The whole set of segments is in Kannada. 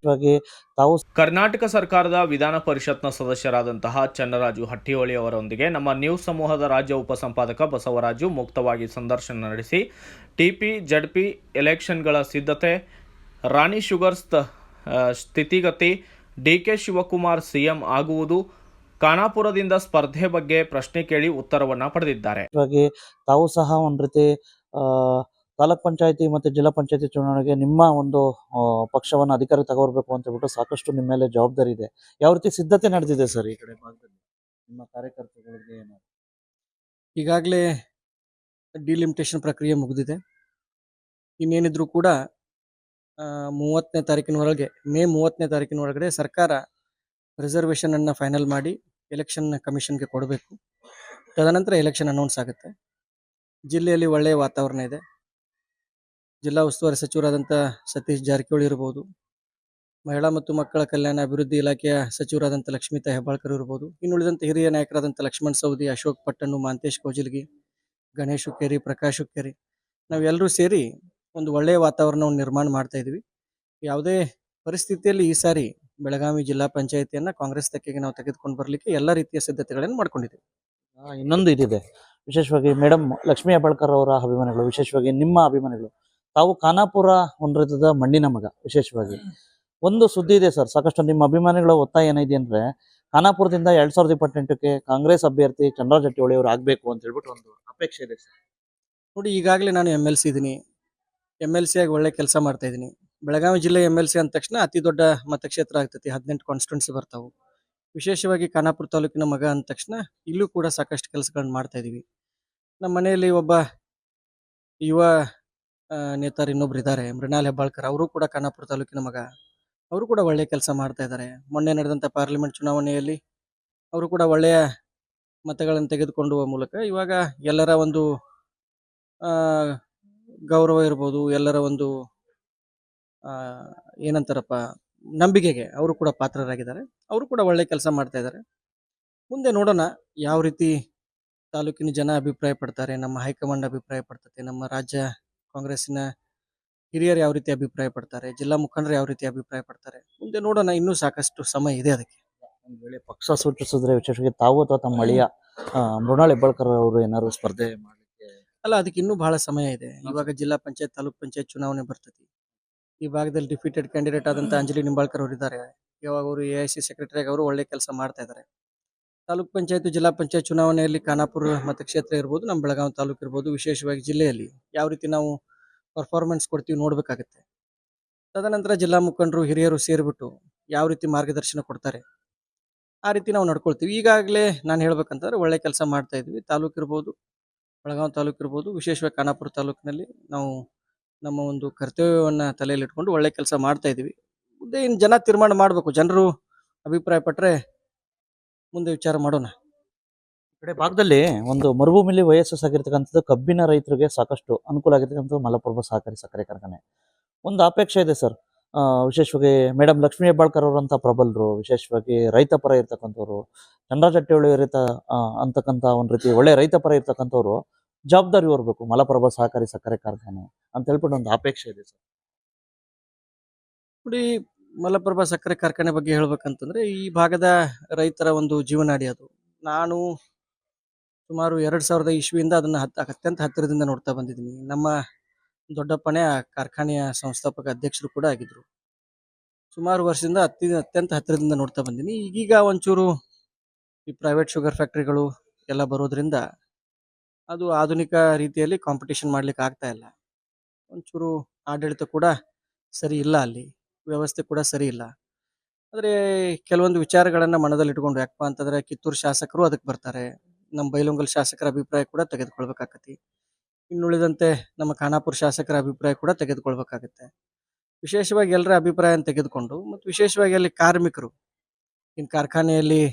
ಬಗ್ಗೆ ತಾವು ಕರ್ನಾಟಕ ಸರ್ಕಾರದ ವಿಧಾನ ಪರಿಷತ್ನ ಸದಸ್ಯರಾದಂತಹ ಚನ್ನರಾಜು ಹಟ್ಟಿಹೊಳಿ ಅವರೊಂದಿಗೆ ನಮ್ಮ ನ್ಯೂಸ್ ಸಮೂಹದ ರಾಜ್ಯ ಉಪಸಂಪಾದಕ ಬಸವರಾಜು ಮುಕ್ತವಾಗಿ ಸಂದರ್ಶನ ನಡೆಸಿ ಟಿಪಿ ಜಡ್ಪಿ ಎಲೆಕ್ಷನ್ಗಳ ಸಿದ್ಧತೆ, ರಾಣಿ ಶುಗರ್ಸ್ ಸ್ಥಿತಿಗತಿ, ಡಿಕೆ ಶಿವಕುಮಾರ್ ಸಿಎಂ ಆಗುವುದು, ಖಾನಾಪುರದಿಂದ ಸ್ಪರ್ಧೆ ಬಗ್ಗೆ ಪ್ರಶ್ನೆ ಕೇಳಿ ಉತ್ತರವನ್ನ ಪಡೆದಿದ್ದಾರೆ. ತಾವು ಸಹ ಒಂದು ರೀತಿ ತಾಲೂಕ್ ಪಂಚಾಯತಿ ಮತ್ತು ಜಿಲ್ಲಾ ಪಂಚಾಯತಿ ಚುನಾವಣೆಗೆ ನಿಮ್ಮ ಒಂದು ಪಕ್ಷವನ್ನು ಅಧಿಕಾರಕ್ಕೆ ತಗೋರ್ಬೇಕು ಅಂತ ಹೇಳ್ಬಿಟ್ಟು ಸಾಕಷ್ಟು ನಿಮ್ಮ ಮೇಲೆ ಜವಾಬ್ದಾರಿ ಇದೆ. ಯಾವ ರೀತಿ ಸಿದ್ಧತೆ ನಡೆದಿದೆ ಸರ್ ಈ ಕಡೆ ಭಾಗದಲ್ಲಿ ನಿಮ್ಮ ಕಾರ್ಯಕರ್ತಗಳಿಗೆ? ಈಗಾಗಲೇ ಡಿಲಿಮಿಟೇಷನ್ ಪ್ರಕ್ರಿಯೆ ಮುಗಿದಿದೆ. ಇನ್ನೇನಿದ್ರು ಕೂಡ 30ನೇ ತಾರೀಕಿನೊಳಗೆ ಮೇ 30ನೇ ತಾರೀಕಿನೊಳಗಡೆ ಸರ್ಕಾರ ರಿಸರ್ವೇಷನ್ ಅನ್ನು ಫೈನಲ್ ಮಾಡಿ ಎಲೆಕ್ಷನ್ ಕಮಿಷನ್ಗೆ ಕೊಡಬೇಕು. ತದನಂತರ ಎಲೆಕ್ಷನ್ ಅನೌನ್ಸ್ ಆಗುತ್ತೆ. ಜಿಲ್ಲೆಯಲ್ಲಿ ಒಳ್ಳೆಯ ವಾತಾವರಣ ಇದೆ. ಜಿಲ್ಲಾ ಉಸ್ತುವಾರಿ ಸಚಿವರಾದಂಥ ಸತೀಶ್ ಜಾರಕಿಹೊಳಿ ಇರ್ಬೋದು, ಮಹಿಳಾ ಮತ್ತು ಮಕ್ಕಳ ಕಲ್ಯಾಣ ಅಭಿವೃದ್ಧಿ ಇಲಾಖೆಯ ಸಚಿವರಾದಂಥ ಲಕ್ಷ್ಮೀತಾ ಹೆಬ್ಬಾಳ್ಕರ್ ಇರ್ಬೋದು, ಇನ್ನುಳಿದಂತೆ ಹಿರಿಯ ನಾಯಕರಾದಂಥ ಲಕ್ಷ್ಮಣ್ ಸವದಿ, ಅಶೋಕ್ ಪಟ್ಟಣ್ಣು, ಮಾಂತೇಶ್ ಕೋಜಿಲ್ಗಿ, ಗಣೇಶ್ ಹುಕ್ಕೇರಿ, ಪ್ರಕಾಶ್ ಹುಕ್ಕೇರಿ, ನಾವೆಲ್ಲರೂ ಸೇರಿ ಒಂದು ಒಳ್ಳೆಯ ವಾತಾವರಣವನ್ನು ನಿರ್ಮಾಣ ಮಾಡ್ತಾ ಇದ್ವಿ. ಯಾವುದೇ ಪರಿಸ್ಥಿತಿಯಲ್ಲಿ ಈ ಸಾರಿ ಬೆಳಗಾವಿ ಜಿಲ್ಲಾ ಪಂಚಾಯಿತಿಯನ್ನು ಕಾಂಗ್ರೆಸ್ ತೆಕ್ಕೆಗೆ ನಾವು ತೆಗೆದುಕೊಂಡು ಬರಲಿಕ್ಕೆ ಎಲ್ಲ ರೀತಿಯ ಸಿದ್ಧತೆಗಳನ್ನು ಮಾಡ್ಕೊಂಡಿದ್ದೀವಿ. ಇನ್ನೊಂದು ಇದಿದೆ, ವಿಶೇಷವಾಗಿ ಮೇಡಮ್ ಲಕ್ಷ್ಮೀ ಹೆಬ್ಬಾಳ್ಕರ್ ಅವರ ಅಭಿಮಾನಿಗಳು, ವಿಶೇಷವಾಗಿ ನಿಮ್ಮ ಅಭಿಮಾನಿಗಳು, ತಾವು ಖಾನಾಪುರ ಒಂದ್ರದ ಮಣ್ಣಿನ ಮಗ. ವಿಶೇಷವಾಗಿ ಒಂದು ಸುದ್ದಿ ಇದೆ ಸರ್, ಸಾಕಷ್ಟು ನಿಮ್ಮ ಅಭಿಮಾನಿಗಳ ಒತ್ತಾಯ ಏನಿದೆ ಅಂದ್ರೆ ಖಾನಾಪುರದಿಂದ 2028ಕ್ಕೆ ಕಾಂಗ್ರೆಸ್ ಅಭ್ಯರ್ಥಿ ಚನ್ನರಾಜ್ ಹಟ್ಟಿಹೊಳಿ ಅವರು ಆಗ್ಬೇಕು ಅಂತ ಹೇಳ್ಬಿಟ್ಟು ಒಂದು ಅಪೇಕ್ಷೆ ಇದೆ ಸರ್. ನೋಡಿ, ಈಗಾಗಲೇ ನಾನು MLC ಇದ್ದೀನಿ. MLC ಆಗಿ ಒಳ್ಳೆ ಕೆಲಸ ಮಾಡ್ತಾ ಇದ್ದೀನಿ. ಬೆಳಗಾವಿ ಜಿಲ್ಲೆ MLC ಅಂದ ತಕ್ಷಣ ಅತಿ ದೊಡ್ಡ ಮತಕ್ಷೇತ್ರ ಆಗ್ತೈತಿ. 18 ಕಾನ್ಸ್ಟಿಟ್ಯೂನ್ಸಿ ಬರ್ತಾವು. ವಿಶೇಷವಾಗಿ ಖಾನಾಪುರ ತಾಲೂಕಿನ ಮಗ ಅಂದ ತಕ್ಷಣ ಇಲ್ಲೂ ಕೂಡ ಸಾಕಷ್ಟು ಕೆಲಸಗಳನ್ನ ಮಾಡ್ತಾ ಇದೀವಿ. ನಮ್ಮ ಮನೆಯಲ್ಲಿ ಒಬ್ಬ ಯುವ ನೇತಾರ ಇನ್ನೊಬ್ರು ಇದ್ದಾರೆ, ಮೃಣಾಲ್ ಹೆಬ್ಬಾಳ್ಕರ್. ಅವರು ಕೂಡ ಖಾನಾಪುರ ತಾಲೂಕಿನ ಮಗ. ಅವರು ಕೂಡ ಒಳ್ಳೆಯ ಕೆಲಸ ಮಾಡ್ತಾ ಇದ್ದಾರೆ. ಮೊನ್ನೆ ನಡೆದಂಥ ಪಾರ್ಲಿಮೆಂಟ್ ಚುನಾವಣೆಯಲ್ಲಿ ಅವರು ಕೂಡ ಒಳ್ಳೆಯ ಮತಗಳನ್ನು ತೆಗೆದುಕೊಳ್ಳುವ ಮೂಲಕ ಇವಾಗ ಎಲ್ಲರ ಒಂದು ಗೌರವ ಇರ್ಬೋದು, ಎಲ್ಲರ ಒಂದು ಏನಂತಾರಪ್ಪ ನಂಬಿಕೆಗೆ ಅವರು ಕೂಡ ಪಾತ್ರರಾಗಿದ್ದಾರೆ. ಅವರು ಕೂಡ ಒಳ್ಳೆ ಕೆಲಸ ಮಾಡ್ತಾ ಇದ್ದಾರೆ. ಮುಂದೆ ನೋಡೋಣ ಯಾವ ರೀತಿ ತಾಲೂಕಿನ ಜನ ಅಭಿಪ್ರಾಯ ಪಡ್ತಾರೆ, ನಮ್ಮ ಹೈಕಮಾಂಡ್ ಅಭಿಪ್ರಾಯ ಪಡ್ತದೆ, ನಮ್ಮ ರಾಜ್ಯ ಕಾಂಗ್ರೆಸ್ಸಿನ ಹಿರಿಯರು ಯಾವ ರೀತಿ ಅಭಿಪ್ರಾಯ ಪಡ್ತಾರೆ, ಜಿಲ್ಲಾ ಮುಖಂಡರು ಯಾವ ರೀತಿ ಅಭಿಪ್ರಾಯ ಪಡ್ತಾರೆ, ಮುಂದೆ ನೋಡೋಣ. ಇನ್ನೂ ಸಾಕಷ್ಟು ಸಮಯ ಇದೆ ಅದಕ್ಕೆ. ಒಂದು ವೇಳೆ ಪಕ್ಷ ಸೂಚಿಸಿದ್ರೆ ವಿಶೇಷವಾಗಿ ತಾವು ಅಥವಾ ತಮ್ಮ ಅಳಿಯ ಮೃಣಾಲ್ ಹೆಬ್ಬಾಳ್ಕರ್ ಅವರು ಏನಾದ್ರು ಸ್ಪರ್ಧೆ ಮಾಡಲಿಕ್ಕೆ? ಅಲ್ಲ, ಅದಕ್ಕೆ ಇನ್ನೂ ಬಹಳ ಸಮಯ ಇದೆ. ಇವಾಗ ಜಿಲ್ಲಾ ಪಂಚಾಯತ್, ತಾಲೂಕ್ ಪಂಚಾಯತ್ ಚುನಾವಣೆ ಬರ್ತೈತಿ. ಈ ಭಾಗದಲ್ಲಿ ಡಿಫೀಟೆಡ್ ಕ್ಯಾಂಡಿಡೇಟ್ ಆದಂಥ ಅಂಜಲಿ ನಿಂಬಾಳ್ಕರ್ ಅವರು ಇದ್ದಾರೆ. ಇವಾಗ ಅವರು AIC ಸೆಕ್ರೆಟರಿ ಅವರು ಒಳ್ಳೆ ಕೆಲಸ ಮಾಡ್ತಾ ಇದ್ದಾರೆ. ತಾಲೂಕ್ ಪಂಚಾಯತ್, ಜಿಲ್ಲಾ ಪಂಚಾಯತ್ ಚುನಾವಣೆಯಲ್ಲಿ ಖಾನಾಪುರ ಮತಕ್ಷೇತ್ರ ಇರ್ಬೋದು, ನಮ್ಮ ಬೆಳಗಾವಿ ತಾಲೂಕು ಇರ್ಬೋದು, ವಿಶೇಷವಾಗಿ ಜಿಲ್ಲೆಯಲ್ಲಿ ಯಾವ ರೀತಿ ನಾವು ಪರ್ಫಾರ್ಮೆನ್ಸ್ ಕೊಡ್ತೀವಿ ನೋಡ್ಬೇಕಾಗುತ್ತೆ. ತದನಂತರ ಜಿಲ್ಲಾ ಮುಖಂಡರು ಹಿರಿಯರು ಸೇರಿಬಿಟ್ಟು ಯಾವ ರೀತಿ ಮಾರ್ಗದರ್ಶನ ಕೊಡ್ತಾರೆ ಆ ರೀತಿ ನಾವು ನಡ್ಕೊಳ್ತೀವಿ. ಈಗಾಗಲೇ ನಾನು ಹೇಳ್ಬೇಕಂತಂದ್ರೆ ಒಳ್ಳೆ ಕೆಲಸ ಮಾಡ್ತಾ ಇದ್ವಿ. ತಾಲೂಕು ಇರ್ಬೋದು, ಬೆಳಗಾವಿ ತಾಲೂಕು ಇರ್ಬೋದು, ವಿಶೇಷವಾಗಿ ಖಾನಾಪುರ ತಾಲೂಕಿನಲ್ಲಿ ನಾವು ನಮ್ಮ ಒಂದು ಕರ್ತವ್ಯವನ್ನು ತಲೆಯಲ್ಲಿ ಇಟ್ಕೊಂಡು ಒಳ್ಳೆ ಕೆಲಸ ಮಾಡ್ತಾ ಇದ್ವಿ. ಮುಂದೆ ಇನ್ನು ಜನ ತೀರ್ಮಾನ ಮಾಡಬೇಕು. ಜನರು ಅಭಿಪ್ರಾಯ ಪಟ್ಟರೆ ಮುಂದೆ ವಿಚಾರ ಮಾಡೋಣ. ಈ ಕಡೆ ಭಾಗದಲ್ಲಿ ಒಂದು ಮರುಭೂಮಿಲಿ ವಯಸ್ಸು ಆಗಿರ್ತಕ್ಕಂಥದ್ದು ಕಬ್ಬಿನ ರೈತರಿಗೆ ಸಾಕಷ್ಟು ಅನುಕೂಲ ಆಗಿರ್ತಕ್ಕಂಥದ್ದು ಮಲಪ್ರಭಾ ಸಹಕಾರಿ ಸಕ್ಕರೆ ಕಾರ್ಖಾನೆ. ಒಂದು ಅಪೇಕ್ಷೆ ಇದೆ ಸರ್, ವಿಶೇಷವಾಗಿ ಮೇಡಮ್ ಲಕ್ಷ್ಮೀ ಹೆಬ್ಬಾಳ್ಕರ್ ಅವರಂತ ಪ್ರಬಲರು, ವಿಶೇಷವಾಗಿ ರೈತ ಪರ ಇರ್ತಕ್ಕಂಥವ್ರು, ಚನ್ನರಾಜ್ ಹಟ್ಟಿಹೊಳಿ ಅಂತಕ್ಕಂಥ ಒಂದು ರೀತಿ ಒಳ್ಳೆ ರೈತ ಪರ ಇರ್ತಕ್ಕಂಥವ್ರು ಜವಾಬ್ದಾರಿ ಹೊರಬೇಕು ಮಲಪ್ರಭಾ ಸಹಕಾರಿ ಸಕ್ಕರೆ ಕಾರ್ಖಾನೆ ಅಂತ ಹೇಳ್ಬಿಟ್ಟು ಒಂದು ಅಪೇಕ್ಷೆ ಇದೆ ಸರ್. ನೋಡಿ, ಮಲಪ್ರಭಾ ಸಕ್ಕರೆ ಕಾರ್ಖಾನೆ ಬಗ್ಗೆ ಹೇಳ್ಬೇಕಂತಂದ್ರೆ ಈ ಭಾಗದ ರೈತರ ಒಂದು ಜೀವನಾಡಿ ಅದು. ನಾನು ಸುಮಾರು 2000 ಇಸ್ವಿಯಿಂದ ಅದನ್ನು ಅತ್ಯಂತ ಹತ್ತಿರದಿಂದ ನೋಡ್ತಾ ಬಂದಿದ್ದೀನಿ. ನಮ್ಮ ದೊಡ್ಡಪ್ಪನೇ ಆ ಕಾರ್ಖಾನೆಯ ಸಂಸ್ಥಾಪಕ ಅಧ್ಯಕ್ಷರು ಕೂಡ ಆಗಿದ್ರು. ಸುಮಾರು ವರ್ಷದಿಂದ ಅತ್ಯಂತ ಹತ್ತಿರದಿಂದ ನೋಡ್ತಾ ಬಂದೀನಿ. ಈಗೀಗ ಒಂಚೂರು ಈ ಪ್ರೈವೇಟ್ ಶುಗರ್ ಫ್ಯಾಕ್ಟ್ರಿಗಳು ಎಲ್ಲ ಬರೋದ್ರಿಂದ ಅದು ಆಧುನಿಕ ರೀತಿಯಲ್ಲಿ ಕಾಂಪಿಟೇಷನ್ ಮಾಡ್ಲಿಕ್ಕೆ ಆಗ್ತಾ ಇಲ್ಲ. ಒಂಚೂರು ಆಡಳಿತ ಕೂಡ ಸರಿ ಇಲ್ಲ, ಅಲ್ಲಿ ವ್ಯವಸ್ಥೆ ಕೂಡ ಸರಿ ಇಲ್ಲ. ಆದರೆ ಕೆಲವೊಂದು ವಿಚಾರಗಳನ್ನು ಮನದಲ್ಲಿ ಇಟ್ಕೊಂಡು, ಯಾಕಪ್ಪ ಅಂತಂದ್ರೆ ಕಿತ್ತೂರು ಶಾಸಕರು ಅದಕ್ಕೆ ಬರ್ತಾರೆ, ನಮ್ಮ ಬೈಲೊಂಗಲ್ ಶಾಸಕರ ಅಭಿಪ್ರಾಯ ಕೂಡ ತೆಗೆದುಕೊಳ್ಬೇಕಾಗತ್ತೆ. ಇನ್ನುಳಿದಂತೆ ನಮ್ಮ ಖಾನಾಪುರ ಶಾಸಕರ ಅಭಿಪ್ರಾಯ ಕೂಡ ತೆಗೆದುಕೊಳ್ಬೇಕಾಗತ್ತೆ. ವಿಶೇಷವಾಗಿ ಎಲ್ಲರ ಅಭಿಪ್ರಾಯ ತೆಗೆದುಕೊಂಡು, ಮತ್ತು ವಿಶೇಷವಾಗಿ ಅಲ್ಲಿ ಕಾರ್ಮಿಕರು ಇನ್ನು ಕಾರ್ಖಾನೆಯಲ್ಲಿ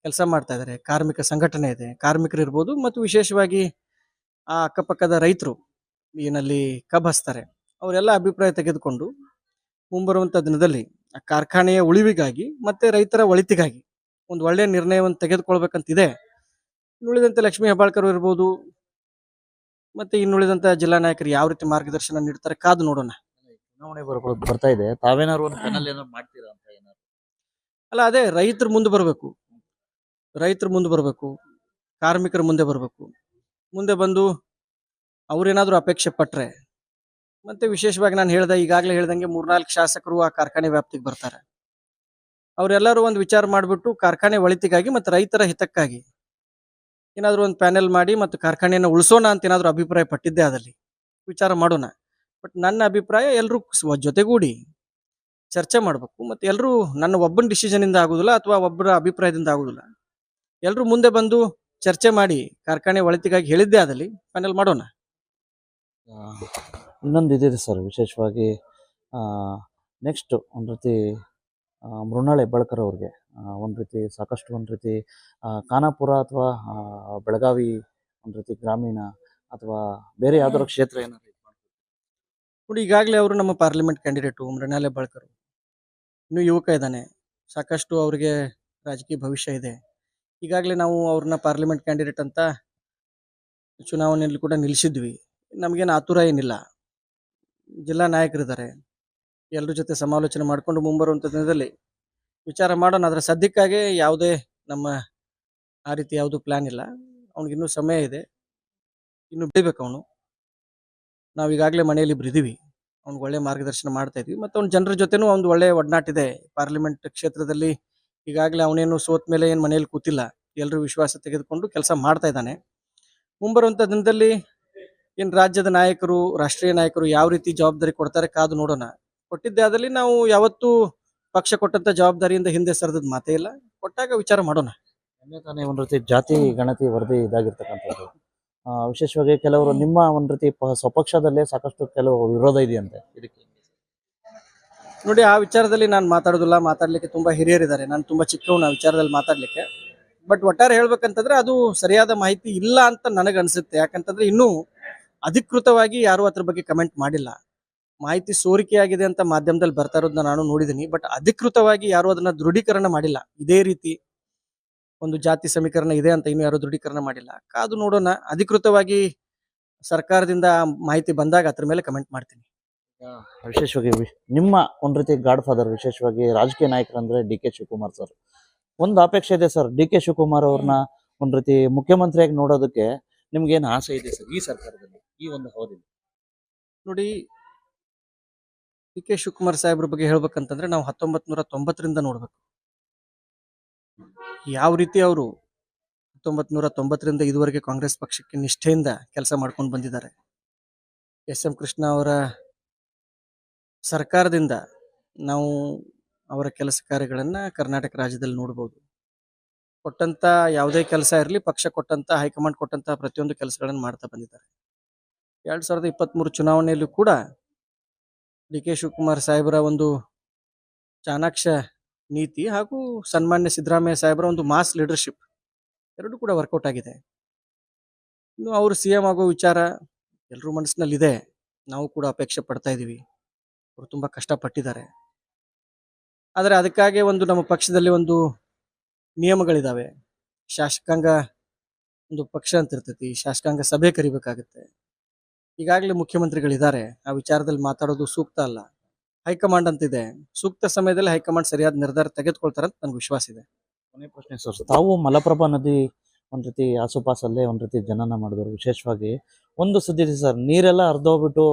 ಕೆಲಸ ಮಾಡ್ತಾ ಇದ್ದಾರೆ, ಕಾರ್ಮಿಕ ಸಂಘಟನೆ ಇದೆ, ಕಾರ್ಮಿಕರು ಇರ್ಬೋದು, ಮತ್ತು ವಿಶೇಷವಾಗಿ ಆ ಅಕ್ಕಪಕ್ಕದ ರೈತರು ಏನಲ್ಲಿ ಕಬ್ಬು ಹಚ್ತಾರೆ ಅವರೆಲ್ಲ ಅಭಿಪ್ರಾಯ ತೆಗೆದುಕೊಂಡು ಮುಂಬರುವಂಥ ದಿನದಲ್ಲಿ ಆ ಕಾರ್ಖಾನೆಯ ಉಳಿವಿಗಾಗಿ ಮತ್ತೆ ರೈತರ ಒಳಿತಿಗಾಗಿ ಒಂದು ಒಳ್ಳೆಯ ನಿರ್ಣಯವನ್ನು ತೆಗೆದುಕೊಳ್ಬೇಕಂತಿದೆ. ಇನ್ನುಳಿದಂತೆ ಲಕ್ಷ್ಮೀ ಹೆಬ್ಬಾಳ್ಕರ್ ಇರ್ಬೋದು, ಮತ್ತೆ ಇನ್ನುಳಿದಂಥ ಜಿಲ್ಲಾ ನಾಯಕರು ಯಾವ ರೀತಿ ಮಾರ್ಗದರ್ಶನ ನೀಡ್ತಾರೆ ಕಾದು ನೋಡೋಣ. ಚುನಾವಣೆ ಬರ್ತಾ ಇದೆ, ತಾವೇನಾದ್ರು ಒಂದು ಪ್ಯಾನಲ್ ಏನಾದ್ರು ಮಾಡ್ತೀರಾ ಅಂತ ಏನಾದ್ರು? ಅಲ್ಲ ಅದೇ ರೈತರು ಮುಂದೆ ಬರಬೇಕು, ರೈತರು ಮುಂದೆ ಬರಬೇಕು, ಕಾರ್ಮಿಕರು ಮುಂದೆ ಬರಬೇಕು. ಮುಂದೆ ಬಂದು ಅವ್ರೇನಾದ್ರೂ ಅಪೇಕ್ಷೆ ಪಟ್ರೆ, ಮತ್ತೆ ವಿಶೇಷವಾಗಿ ನಾನು ಈಗಾಗಲೇ ಹೇಳ್ದಂಗೆ 3-4 ಶಾಸಕರು ಆ ಕಾರ್ಖಾನೆ ವ್ಯಾಪ್ತಿಗೆ ಬರ್ತಾರೆ. ಅವರೆಲ್ಲರೂ ಒಂದು ವಿಚಾರ ಮಾಡಿಬಿಟ್ಟು ಕಾರ್ಖಾನೆ ಒಳಿತಿಗಾಗಿ ಮತ್ತು ರೈತರ ಹಿತಕ್ಕಾಗಿ ಏನಾದರೂ ಒಂದು ಪ್ಯಾನೆಲ್ ಮಾಡಿ ಮತ್ತು ಕಾರ್ಖಾನೆಯನ್ನು ಉಳಿಸೋಣ ಅಂತ ಏನಾದರೂ ಅಭಿಪ್ರಾಯ ಪಟ್ಟಿದ್ದೇ ಆದಲ್ಲಿ ವಿಚಾರ ಮಾಡೋಣ. ಬಟ್ ನನ್ನ ಅಭಿಪ್ರಾಯ ಎಲ್ಲರೂ ಜೊತೆಗೂಡಿ ಚರ್ಚೆ ಮಾಡಬೇಕು. ಮತ್ತು ಎಲ್ಲರೂ ನನ್ನ ಒಬ್ಬನ ಡಿಸಿಷನಿಂದ ಆಗೋದಿಲ್ಲ ಅಥವಾ ಒಬ್ಬರ ಅಭಿಪ್ರಾಯದಿಂದ ಆಗೋದಿಲ್ಲ. ಎಲ್ಲರೂ ಮುಂದೆ ಬಂದು ಚರ್ಚೆ ಮಾಡಿ ಕಾರ್ಖಾನೆ ಒಳಿತಿಗಾಗಿ ಹೇಳಿದ್ದೇ ಆದಲ್ಲಿ ಪ್ಯಾನೆಲ್ ಮಾಡೋಣ. ಆ, ಇನ್ನೊಂದು ಇದಿದೆ ಸರ್, ವಿಶೇಷವಾಗಿ ನೆಕ್ಸ್ಟ್ ಒಂದು ರೀತಿ ಮೃಣಾಲ್ ಹೆಬ್ಬಾಳ್ಕರ್ ಅವ್ರಿಗೆ ಒಂದು ರೀತಿ ಸಾಕಷ್ಟು ಒಂದು ರೀತಿ ಖಾನಾಪುರ ಅಥವಾ ಬೆಳಗಾವಿ ಒಂದು ರೀತಿ ಗ್ರಾಮೀಣ ಅಥವಾ ಬೇರೆ ಯಾವ್ದಾದ್ರು ಕ್ಷೇತ್ರ ಏನಾದ್ರು ಇದ್ ಮಾಡ್ಬೋದು? ನೋಡಿ, ಈಗಾಗಲೇ ಅವರು ನಮ್ಮ ಪಾರ್ಲಿಮೆಂಟ್ ಕ್ಯಾಂಡಿಡೇಟು ಮೃಣಾಲ್ ಹೆಬ್ಬಾಳ್ಕರ್ ಇನ್ನೂ ಯುವಕ ಇದ್ದಾನೆ, ಸಾಕಷ್ಟು ಅವರಿಗೆ ರಾಜಕೀಯ ಭವಿಷ್ಯ ಇದೆ. ಈಗಾಗಲೇ ನಾವು ಅವ್ರನ್ನ ಪಾರ್ಲಿಮೆಂಟ್ ಕ್ಯಾಂಡಿಡೇಟ್ ಅಂತ ಚುನಾವಣೆಯಲ್ಲಿ ಕೂಡ ನಿಲ್ಲಿಸಿದ್ವಿ. ನಮಗೇನು ಆತುರ ಏನಿಲ್ಲ. ಜಿಲ್ಲಾ ನಾಯಕರಿದ್ದಾರೆ, ಎಲ್ಲರ ಜೊತೆ ಸಮಾಲೋಚನೆ ಮಾಡಿಕೊಂಡು ಮುಂಬರುವಂಥ ದಿನದಲ್ಲಿ ವಿಚಾರ ಮಾಡೋಣ. ಅದರ ಸದ್ಯಕ್ಕಾಗಿ ಯಾವುದೇ ನಮ್ಮ ಆ ರೀತಿ ಯಾವುದೂ ಪ್ಲ್ಯಾನ್ ಇಲ್ಲ. ಅವ್ನಿಗಿನ್ನೂ ಸಮಯ ಇದೆ, ಇನ್ನು ಬೆಳಿಬೇಕು ಅವನು. ನಾವು ಈಗಾಗಲೇ ಮನೆಯಲ್ಲಿ ಇಬ್ರು ಇದೀವಿ, ಅವ್ನಿಗೆ ಒಳ್ಳೆ ಮಾರ್ಗದರ್ಶನ ಮಾಡ್ತಾ ಇದ್ವಿ. ಮತ್ತು ಅವ್ನ ಜನರ ಜೊತೆನೂ ಒಂದು ಒಳ್ಳೆ ಒಡನಾಟಿದೆ. ಪಾರ್ಲಿಮೆಂಟ್ ಕ್ಷೇತ್ರದಲ್ಲಿ ಈಗಾಗಲೇ ಅವನೇನು ಸೋತ ಮೇಲೆ ಏನು ಮನೆಯಲ್ಲಿ ಕೂತಿಲ್ಲ, ಎಲ್ಲರೂ ವಿಶ್ವಾಸ ತೆಗೆದುಕೊಂಡು ಕೆಲಸ ಮಾಡ್ತಾ ಇದ್ದಾನೆ. ಮುಂಬರುವಂಥ ದಿನದಲ್ಲಿ ಏನು ರಾಜ್ಯದ ನಾಯಕರು, ರಾಷ್ಟ್ರೀಯ ನಾಯಕರು ಯಾವ ರೀತಿ ಜವಾಬ್ದಾರಿ ಕೊಡ್ತಾರೆ ಕಾದು ನೋಡೋಣ. ಕೊಟ್ಟಿದ್ದೇ ಆದಲ್ಲಿ ನಾವು ಯಾವತ್ತೂ ಪಕ್ಷ ಕೊಟ್ಟಂತ ಜವಾಬ್ದಾರಿಯಿಂದ ಹಿಂದೆ ಸರಿದದ್ ಮಾತೇ ಇಲ್ಲ. ಕೊಟ್ಟಾಗ ವಿಚಾರ ಮಾಡೋಣ. ಮೊನ್ನೆ ತಾನೇ ಒಂದು ರೀತಿ ಜಾತಿ ಗಣತಿ ವರದಿ ಇದಾಗಿರ್ತಕ್ಕಂಥದ್ದು. ವಿಶೇಷವಾಗಿ ಕೆಲವರು ನಿಮ್ಮ ಒಂದು ರೀತಿ ಸ್ವಪಕ್ಷದಲ್ಲೇ ಸಾಕಷ್ಟು ಕೆಲವು ವಿರೋಧ ಇದೆಯಂತೆ ಇದಕ್ಕೆ. ನೋಡಿ, ಆ ವಿಚಾರದಲ್ಲಿ ನಾನು ಮಾತಾಡೋದಿಲ್ಲ. ಮಾತಾಡ್ಲಿಕ್ಕೆ ತುಂಬಾ ಹಿರಿಯರಿದ್ದಾರೆ, ನಾನು ತುಂಬಾ ಚಿಕ್ಕವನು ಆ ವಿಚಾರದಲ್ಲಿ ಮಾತಾಡ್ಲಿಕ್ಕೆ. ಬಟ್ ಒಟ್ಟಾರೆ ಹೇಳ್ಬೇಕಂತಂದ್ರೆ ಅದು ಸರಿಯಾದ ಮಾಹಿತಿ ಇಲ್ಲ ಅಂತ ನನಗೆ ಅನ್ಸುತ್ತೆ. ಯಾಕಂತಂದ್ರೆ ಇನ್ನೂ ಅಧಿಕೃತವಾಗಿ ಯಾರು ಅದ್ರ ಬಗ್ಗೆ ಕಮೆಂಟ್ ಮಾಡಿಲ್ಲ. ಮಾಹಿತಿ ಸೋರಿಕೆಯಾಗಿದೆ ಅಂತ ಮಾಧ್ಯಮದಲ್ಲಿ ಬರ್ತಾ ಇರೋದನ್ನ ನಾನು ನೋಡಿದ್ದೀನಿ. ಬಟ್ ಅಧಿಕೃತವಾಗಿ ಯಾರು ಅದನ್ನ ದೃಢೀಕರಣ ಮಾಡಿಲ್ಲ. ಇದೇ ರೀತಿ ಒಂದು ಜಾತಿ ಸಮೀಕರಣ ಇದೆ ಅಂತ ಇನ್ನೂ ಯಾರು ದೃಢೀಕರಣ ಮಾಡಿಲ್ಲ. ಕಾದು ನೋಡೋಣ. ಅಧಿಕೃತವಾಗಿ ಸರ್ಕಾರದಿಂದ ಮಾಹಿತಿ ಬಂದಾಗ ಅದ್ರ ಮೇಲೆ ಕಮೆಂಟ್ ಮಾಡ್ತೀನಿ. ವಿಶೇಷವಾಗಿ ನಿಮ್ಮ ಒಂದು ರೀತಿ ಗಾಡ್ ಫಾದರ್, ವಿಶೇಷವಾಗಿ ರಾಜಕೀಯ ನಾಯಕರಂದ್ರೆ ಡಿ ಕೆ ಶಿವಕುಮಾರ್ ಸರ್. ಒಂದು ಅಪೇಕ್ಷೆ ಇದೆ ಸರ್, ಡಿ ಕೆ ಶಿವಕುಮಾರ್ ಅವ್ರನ್ನ ಒಂದು ರೀತಿ ಮುಖ್ಯಮಂತ್ರಿಯಾಗಿ ನೋಡೋದಕ್ಕೆ ನಿಮ್ಗೆ ಏನು ಆಸೆ ಇದೆ ಸರ್ ಈ ಸರ್ಕಾರದಲ್ಲಿ, ಈ ಒಂದು ಅವಧಿಯಲ್ಲಿ? ನೋಡಿ, ಡಿ ಕೆ ಶಿವಕುಮಾರ್ ಸಾಹೇಬ್ರ ಬಗ್ಗೆ ಹೇಳ್ಬೇಕಂತಂದ್ರೆ ನಾವು 1990ರಿಂದ ನೋಡ್ಬೇಕು ಯಾವ ರೀತಿ ಅವರು 1990ರಿಂದ ಇದುವರೆಗೆ ಕಾಂಗ್ರೆಸ್ ಪಕ್ಷಕ್ಕೆ ನಿಷ್ಠೆಯಿಂದ ಕೆಲಸ ಮಾಡ್ಕೊಂಡು ಬಂದಿದ್ದಾರೆ. ಎಸ್.ಎಂ. ಕೃಷ್ಣ ಅವರ ಸರ್ಕಾರದಿಂದ ನಾವು ಅವರ ಕೆಲಸ ಕಾರ್ಯಗಳನ್ನ ಕರ್ನಾಟಕ ರಾಜ್ಯದಲ್ಲಿ ನೋಡ್ಬೋದು. ಕೊಟ್ಟಂತ ಯಾವುದೇ ಕೆಲಸ ಇರಲಿ, ಪಕ್ಷ ಕೊಟ್ಟಂತ ಹೈಕಮಾಂಡ್ ಕೊಟ್ಟಂತ ಪ್ರತಿಯೊಂದು ಕೆಲಸಗಳನ್ನು ಮಾಡ್ತಾ ಬಂದಿದ್ದಾರೆ. 2023 ಚುನಾವಣೆಯಲ್ಲೂ ಕೂಡ ಡಿ ಕೆ ಶಿವಕುಮಾರ್ ಸಾಹೇಬರ ಒಂದು ಚಾಣಾಕ್ಷ ನೀತಿ ಹಾಗೂ ಸನ್ಮಾನ್ಯ ಸಿದ್ದರಾಮಯ್ಯ ಸಾಹೇಬರ ಒಂದು ಮಾಸ್ ಲೀಡರ್ಶಿಪ್ ಎರಡೂ ಕೂಡ ವರ್ಕೌಟ್ ಆಗಿದೆ. ಇನ್ನು ಅವರು CM ಆಗೋ ವಿಚಾರ ಎಲ್ಲರೂ ಮನಸ್ಸಿನಲ್ಲಿದೆ. ನಾವು ಕೂಡ ಅಪೇಕ್ಷೆ ಪಡ್ತಾ ಇದ್ದೀವಿ. ಅವರು ತುಂಬಾ ಕಷ್ಟಪಟ್ಟಿದ್ದಾರೆ. ಆದರೆ ಅದಕ್ಕಾಗಿ ಒಂದು ನಮ್ಮ ಪಕ್ಷದಲ್ಲಿ ಒಂದು ನಿಯಮಗಳಿದಾವೆ. ಶಾಸಕಾಂಗ ಒಂದು ಪಕ್ಷ ಅಂತ ಇರ್ತೈತಿ, ಶಾಸಕಾಂಗ ಸಭೆ ಕರಿಬೇಕಾಗುತ್ತೆ. ಈಗಾಗಲೇ ಮುಖ್ಯಮಂತ್ರಿಗಳಿದ್ದಾರೆ, ಆ ವಿಚಾರದಲ್ಲಿ ಮಾತಾಡೋದು ಸೂಕ್ತ ಅಲ್ಲ. ಹೈಕಮಾಂಡ್ ಅಂತಿದೆ, ಸೂಕ್ತ ಸಮಯದಲ್ಲಿ ಹೈಕಮಾಂಡ್ ಸರಿಯಾದ ನಿರ್ಧಾರ ತೆಗೆದುಕೊಳ್ತಾರೆ ಅಂತ ನನಗೆ ವಿಶ್ವಾಸ ಇದೆ. ಕೊನೆ ಪ್ರಶ್ನೆ ಸರ್, ತಾವು ಮಲಪ್ರಭಾ ನದಿ ಒಂದು ರೀತಿ ಆಸುಪಾಸಲ್ಲೇ ಒಂದು ರೀತಿ ಜನನ ಮಾಡಿದವರು. ವಿಶೇಷವಾಗಿ ಒಂದು ಸುದ್ದಿ ಇದೆ ಸರ್, ನೀರೆಲ್ಲ ಹರಿದೋಗ್ಬಿಟ್ಟು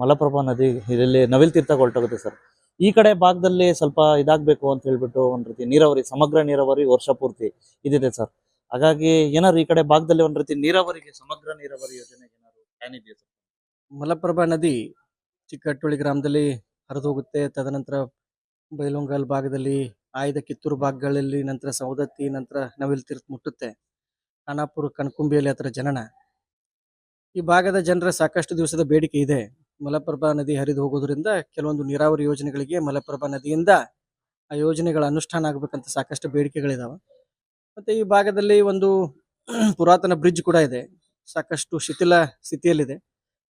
ಮಲಪ್ರಭಾ ನದಿ ಇದರಲ್ಲಿ ನವಿಲ್ ತೀರ್ಥಕ್ಕೆ ಹೊರಟೋಗುತ್ತೆ ಸರ್. ಈ ಕಡೆ ಭಾಗದಲ್ಲಿ ಸ್ವಲ್ಪ ಇದಾಗಬೇಕು ಅಂತ ಹೇಳ್ಬಿಟ್ಟು ಒಂದು ರೀತಿ ನೀರಾವರಿ, ಸಮಗ್ರ ನೀರಾವರಿ ವರ್ಷ ಪೂರ್ತಿ ಇದಿದೆ ಸರ್. ಹಾಗಾಗಿ ಏನಾದ್ರು ಈ ಕಡೆ ಭಾಗದಲ್ಲಿ ಒಂದು ರೀತಿ ನೀರಾವರಿಗೆ, ಸಮಗ್ರ ನೀರಾವರಿ ಯೋಜನೆ ಏನಾದ್ರು ಪ್ಲಾನ್ ಇದೆಯಾ ಸರ್? ಮಲಪ್ರಭಾ ನದಿ ಚಿಕ್ಕಟ್ಟೊಳ್ಳಿ ಗ್ರಾಮದಲ್ಲಿ ಹರಿದು ಹೋಗುತ್ತೆ. ತದನಂತರ ಬೈಲೊಂಗಲ್ ಭಾಗದಲ್ಲಿ, ಆಯ್ದ ಕಿತ್ತೂರು ಭಾಗಗಳಲ್ಲಿ, ನಂತರ ಸವದತ್ತಿ, ನಂತರ ನವಿಲ್ ತೀರ್ಥ ಮುಟ್ಟುತ್ತೆ. ಖಾನಾಪುರ, ಕಣಕುಂಬಿಯಲ್ಲಿ ಅದರ ಜನನ. ಈ ಭಾಗದ ಜನರ ಸಾಕಷ್ಟು ದಿವಸದ ಬೇಡಿಕೆ ಇದೆ. ಮಲಪ್ರಭಾ ನದಿ ಹರಿದು ಹೋಗೋದ್ರಿಂದ ಕೆಲವೊಂದು ನೀರಾವರಿ ಯೋಜನೆಗಳಿಗೆ ಮಲಪ್ರಭಾ ನದಿಯಿಂದ ಆ ಯೋಜನೆಗಳ ಅನುಷ್ಠಾನ ಆಗ್ಬೇಕಂತ ಸಾಕಷ್ಟು ಬೇಡಿಕೆಗಳಿದಾವೆ. ಮತ್ತೆ ಈ ಭಾಗದಲ್ಲಿ ಒಂದು ಪುರಾತನ ಬ್ರಿಡ್ಜ್ ಕೂಡ ಇದೆ, ಸಾಕಷ್ಟು ಶಿಥಿಲ ಸ್ಥಿತಿಯಲ್ಲಿದೆ.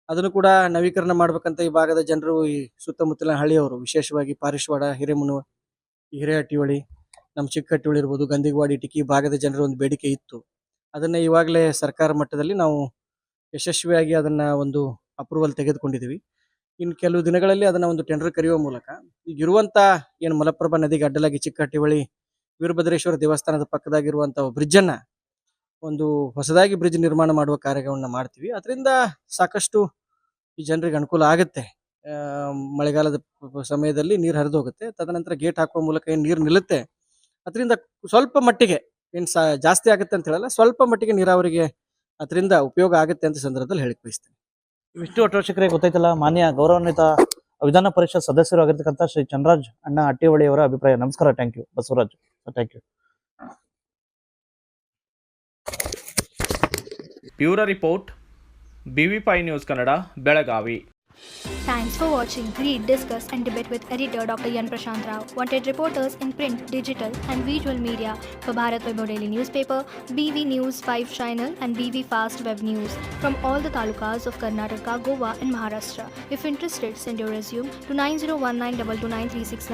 ಅದನ್ನು ಕೂಡ ನವೀಕರಣ ಮಾಡ್ಬೇಕಂತ ಈ ಭಾಗದ ಜನರು, ಈ ಸುತ್ತಮುತ್ತಲಿನ ಹಳ್ಳಿಯವರು, ವಿಶೇಷವಾಗಿ ಪಾರಿಶ್ವಾಡ, ಹಿರೇಮುನು, ಹಿರೇಹಟ್ಟಿಹೊಳಿ, ನಮ್ಮ ಚಿಕ್ಕಹಟ್ಟಿಹೊಳಿ ಇರ್ಬೋದು, ಗಂದಿಗವಾಡಿ, ಟಿಕ್ಕಿ ಭಾಗದ ಜನರ ಒಂದು ಬೇಡಿಕೆ ಇತ್ತು. ಅದನ್ನ ಇವಾಗಲೇ ಸರ್ಕಾರ ಮಟ್ಟದಲ್ಲಿ ನಾವು ಯಶಸ್ವಿಯಾಗಿ ಅದನ್ನ ಒಂದು ಅಪ್ರೂವಲ್ ತೆಗೆದುಕೊಂಡಿದ್ದೀವಿ. ಇನ್ನು ಕೆಲವು ದಿನಗಳಲ್ಲಿ ಅದನ್ನ ಒಂದು ಟೆಂಡರ್ ಕರೆಯುವ ಮೂಲಕ ಈಗಿರುವಂತ ಏನು ಮಲಪ್ರಭಾ ನದಿಗೆ ಅಡ್ಡಲಾಗಿ ಚಿಕ್ಕಹಟ್ಟಿಹೊಳಿ ವೀರಭದ್ರೇಶ್ವರ ದೇವಸ್ಥಾನದ ಪಕ್ಕದಾಗಿರುವಂತ ಬ್ರಿಡ್ಜ್ ಅನ್ನ ಒಂದು ಹೊಸದಾಗಿ ಬ್ರಿಡ್ಜ್ ನಿರ್ಮಾಣ ಮಾಡುವ ಕಾರ್ಯಗಳನ್ನ ಮಾಡ್ತೀವಿ. ಅದರಿಂದ ಸಾಕಷ್ಟು ಈ ಜನರಿಗೆ ಅನುಕೂಲ ಆಗುತ್ತೆ. ಮಳೆಗಾಲದ ಸಮಯದಲ್ಲಿ ನೀರು ಹರಿದು ಹೋಗುತ್ತೆ. ತದನಂತರ ಗೇಟ್ ಹಾಕುವ ಮೂಲಕ ಏನು ನೀರು ನಿಲ್ಲುತ್ತೆ, ಅದರಿಂದ ಸ್ವಲ್ಪ ಮಟ್ಟಿಗೆ ಏನು ಜಾಸ್ತಿ ಆಗುತ್ತೆ ಅಂತ ಹೇಳಲ್ಲ, ಸ್ವಲ್ಪ ಮಟ್ಟಿಗೆ ನೀರಾವರಿಗೆ ಅದರಿಂದ ಉಪಯೋಗ ಆಗುತ್ತೆ ಅಂತ ಸಂದರ್ಭದಲ್ಲಿ ಹೇಳಿಕ್ ಬಯಸ್ತೇನೆ. ಇಷ್ಟು ವೀಕ್ಷಕರಿಗೆ ಗೊತ್ತಾಯ್ತಲ್ಲ, ಮಾನ್ಯ ಗೌರವಾನ್ವಿತ ವಿಧಾನ ಪರಿಷತ್ ಸದಸ್ಯರು ಆಗಿರ್ತಕ್ಕಂಥ ಶ್ರೀ ಚನ್ನರಾಜ್ ಅಣ್ಣ ಹಟ್ಟಿಹೊಳಿ ಅವರ ಅಭಿಪ್ರಾಯ. ನಮಸ್ಕಾರ. Thank you Basavaraj. Thank you. Bureau report BV5 news Kannada, Belagavi. Thanks for watching. Read, discuss and debate with editor Dr. Yan Prashant Rao. Wanted reporters in print, digital and visual media for Bharat Vaibhav Daily Newspaper, BV News 5 Channel and BV Fast Web News from all the talukas of Karnataka, Goa and Maharashtra. If interested, send your resume to 9019229369.